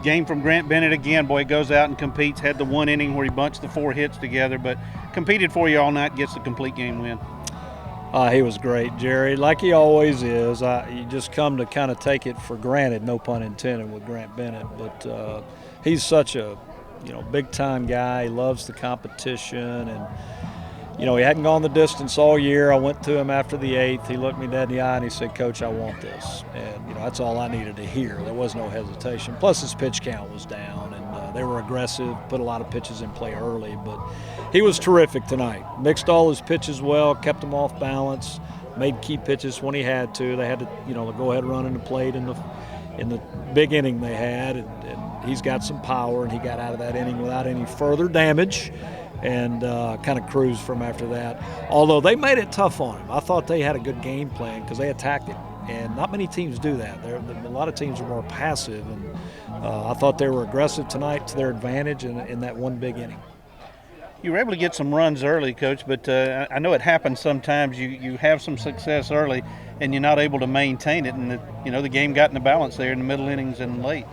game from Grant Bennett again. Boy, goes out and competes. Had the one inning where he bunched the 4 hits together, but competed for you all night, gets the complete game win. He was great, Jerry, like he always is. You just come to kind of take it for granted, no pun intended, with Grant Bennett. But he's such a big-time guy. He loves the competition, and he hadn't gone the distance all year. I went to him after the 8th. He looked me dead in the eye and he said, "Coach, I want this." And that's all I needed to hear. There was no hesitation. Plus his pitch count was down, and they were aggressive, put a lot of pitches in play early. But he was terrific tonight. Mixed all his pitches well, kept them off balance, made key pitches when he had to. They had to, go ahead and run in the plate in the big inning they had, and he's got some power, and he got out of that inning without any further damage. And kind of cruised from after that. Although they made it tough on him. I thought they had a good game plan because they attacked him. And not many teams do that. A lot of teams are more passive. And I thought they were aggressive tonight to their advantage in that one big inning. You were able to get some runs early, Coach, but I know it happens sometimes. You have some success early and you're not able to maintain it. And, the game got in the balance there in the middle innings and late.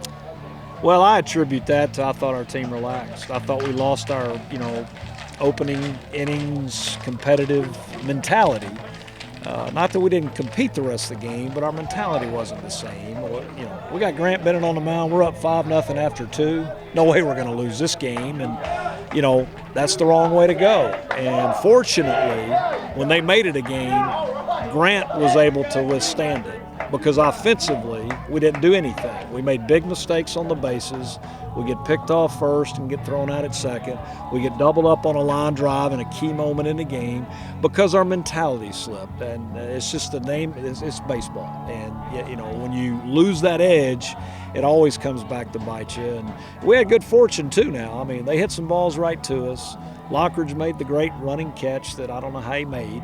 Well, I attribute that to I thought our team relaxed. I thought we lost our, opening innings competitive mentality. Not that we didn't compete the rest of the game, but our mentality wasn't the same. We got Grant Bennett on the mound. We're up 5-0 after 2. No way we're going to lose this game, and that's the wrong way to go. And fortunately, when they made it a game, Grant was able to withstand it. Because offensively, we didn't do anything. We made big mistakes on the bases. We get picked off first and get thrown out at second. We get doubled up on a line drive in a key moment in the game because our mentality slipped. And it's just the name, it's baseball. And, when you lose that edge, it always comes back to bite you. And we had good fortune, too, now. I mean, they hit some balls right to us. Lockridge made the great running catch that I don't know how he made.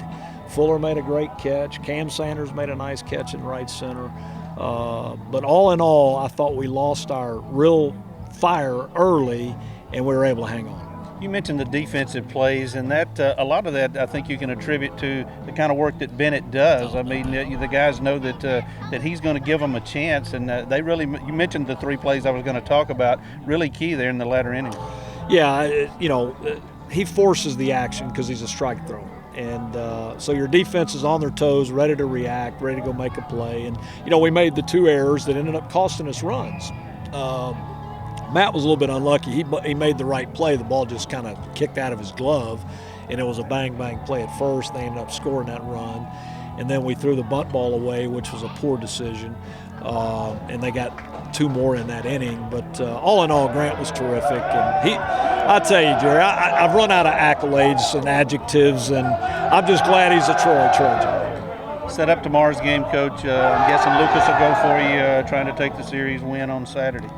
Fuller made a great catch. Cam Sanders made a nice catch in right center. But all in all, I thought we lost our real fire early, and we were able to hang on. You mentioned the defensive plays, and that a lot of that I think you can attribute to the kind of work that Bennett does. I mean, the guys know that he's going to give them a chance, and they really. You mentioned the 3 plays I was going to talk about, really key there in the latter innings. Yeah, he forces the action because he's a strike thrower. And so your defense is on their toes, ready to react, ready to go make a play. And, we made the 2 errors that ended up costing us runs. Matt was a little bit unlucky. He made the right play. The ball just kind of kicked out of his glove, and it was a bang-bang play at first. They ended up scoring that run. And then we threw the bunt ball away, which was a poor decision. And they got 2 more in that inning. But all in all, Grant was terrific. And I tell you, Jerry, I've run out of accolades and adjectives, and I'm just glad he's a Troy Trojan. Set up tomorrow's game, Coach. I'm guessing Lucas will go for you, trying to take the series win on Saturday.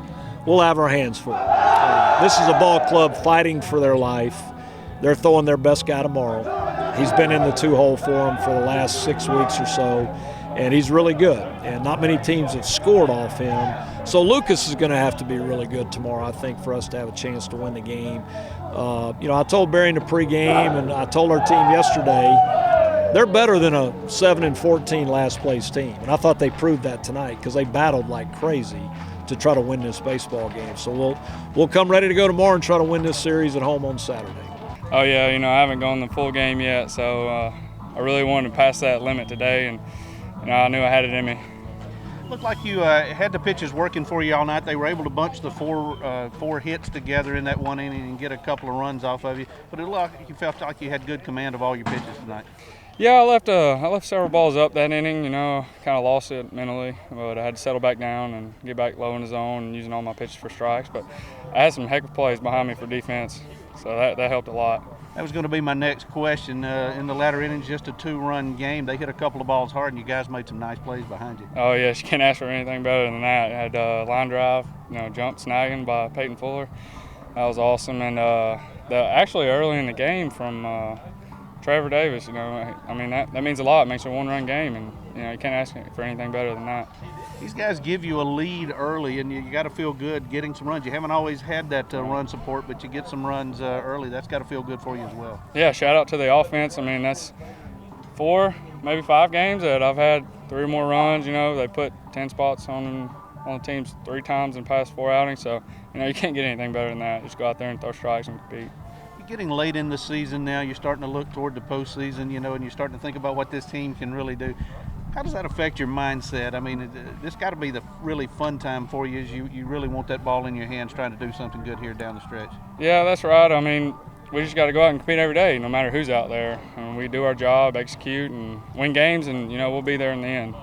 We'll have our hands full. This is a ball club fighting for their life. They're throwing their best guy tomorrow. He's been in the 2-hole for them for the last 6 weeks or so, and he's really good. And not many teams have scored off him. So Lucas is going to have to be really good tomorrow, I think, for us to have a chance to win the game. I told Barry in the pregame, and I told our team yesterday, they're better than a 7-14 last place team. And I thought they proved that tonight because they battled like crazy to try to win this baseball game. So we'll come ready to go tomorrow and try to win this series at home on Saturday. Oh, yeah, I haven't gone the full game yet, so I really wanted to pass that limit today, and I knew I had it in me. Looked like you had the pitches working for you all night. They were able to bunch the 4 hits together in that one inning and get a couple of runs off of you. But it looked like you felt like you had good command of all your pitches tonight. Yeah, I left several balls up that inning. Kind of lost it mentally, but I had to settle back down and get back low in the zone and using all my pitches for strikes. But I had some heck of plays behind me for defense, so that helped a lot. That was going to be my next question. In the latter innings, just a 2-run game. They hit a couple of balls hard, and you guys made some nice plays behind you. Oh, yes, you can't ask for anything better than that. I had line drive, jump snagging by Peyton Fuller. That was awesome. And actually early in the game from Trevor Davis, that means a lot. It makes a 1-run game, and you can't ask for anything better than that. These guys give you a lead early, and you got to feel good getting some runs. You haven't always had that run support, but you get some runs early. That's got to feel good for you as well. Yeah, shout out to the offense. That's 4, maybe 5 games that I've had 3 or more runs. They put 10 spots on on the teams 3 times in the past 4 outings. So, you can't get anything better than that. Just go out there and throw strikes and compete. You're getting late in the season now. You're starting to look toward the postseason, and you're starting to think about what this team can really do. How does that affect your mindset? I mean, this got to be the really fun time for you as you really want that ball in your hands trying to do something good here down the stretch. Yeah, that's right. I mean, we just got to go out and compete every day, no matter who's out there. And we do our job, execute, and win games, and, we'll be there in the end.